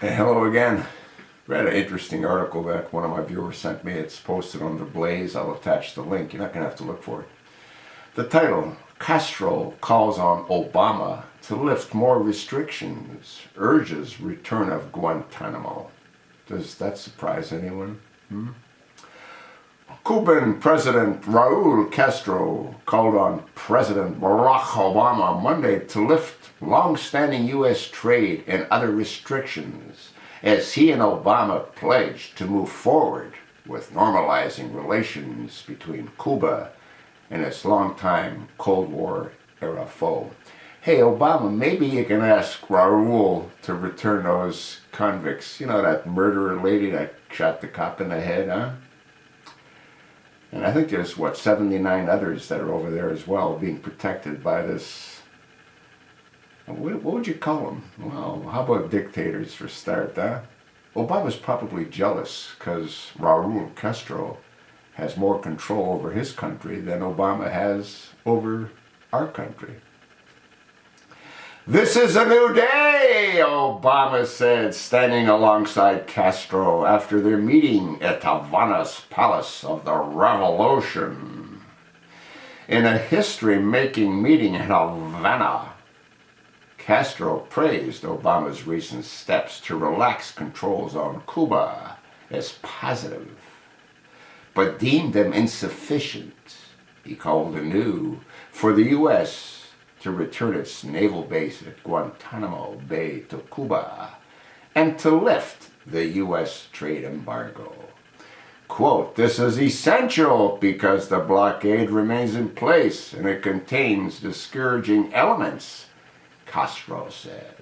Hey, hello again. Read an interesting article that one of my viewers sent me. It's posted on the Blaze. I'll attach the link. You're not going to have to look for it. The title, Castro calls on Obama to lift more restrictions, urges return of Guantanamo. Does that surprise anyone? Cuban President Raul Castro called on President Barack Obama Monday to lift long-standing U.S. trade and other restrictions as he and Obama pledged to move forward with normalizing relations between Cuba and its longtime Cold War-era foe. Hey, Obama, maybe you can ask Raul to return those convicts. You know, that murderer lady that shot the cop in the head, huh? And I think there's, 79 others that are over there as well, being protected by this, what would you call them? Well, how about dictators for start, huh? Obama's probably jealous because Raul Castro has more control over his country than Obama has over our country. This is a new day, Obama said, standing alongside Castro after their meeting at Havana's Palace of the Revolution. In a history-making meeting in Havana, Castro praised Obama's recent steps to relax controls on Cuba as positive, but deemed them insufficient. He called anew for the U.S. to return its naval base at Guantanamo Bay to Cuba and to lift the U.S. trade embargo. Quote, "This is essential because the blockade remains in place and it contains discouraging elements," Castro said.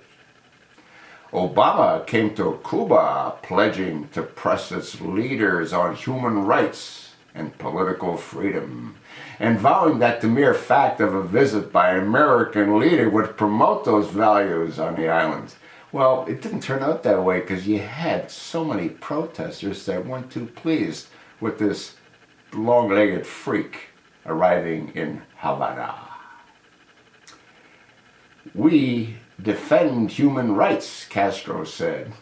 Obama came to Cuba pledging to press its leaders on human rights and political freedom, and vowing that the mere fact of a visit by an American leader would promote those values on the islands. Well, it didn't turn out that way because you had so many protesters that weren't too pleased with this long-legged freak arriving in Havana. "We defend human rights," Castro said.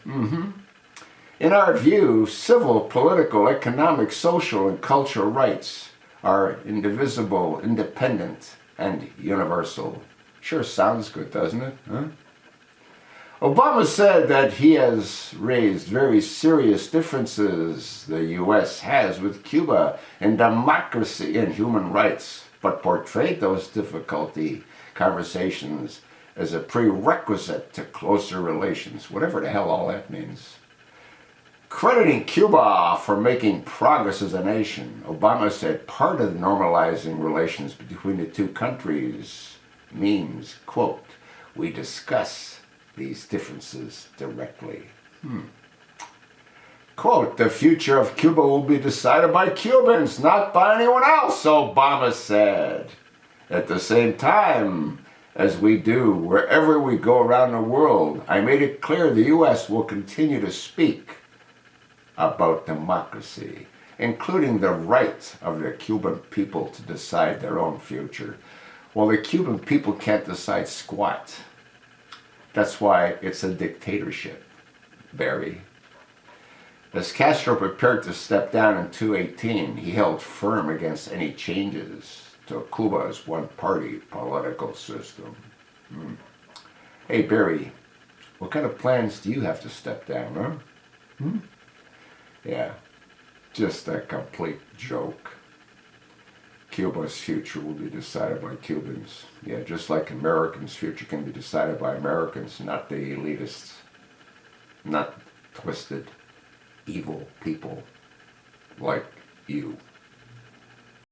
"In our view, civil, political, economic, social, and cultural rights are indivisible, independent, and universal." Sure sounds good, doesn't it? Huh? Obama said that he has raised very serious differences the U.S. has with Cuba in democracy and human rights, but portrayed those difficulty conversations as a prerequisite to closer relations, whatever the hell all that means. Crediting Cuba for making progress as a nation, Obama said part of normalizing relations between the two countries means, quote, "we discuss these differences directly." Quote, "The future of Cuba will be decided by Cubans, not by anyone else," Obama said. "At the same time, as we do wherever we go around the world, I made it clear the U.S. will continue to speak about democracy, including the right of the Cuban people to decide their own future." Well, the Cuban people can't decide squat. That's why it's a dictatorship, Barry. As Castro prepared to step down in 2018, he held firm against any changes to Cuba's one-party political system. Hey, Barry, what kind of plans do you have to step down, huh? Yeah, just a complete joke. Cuba's future will be decided by Cubans. Yeah, just like Americans' future can be decided by Americans, not the elitists, not twisted, evil people like you.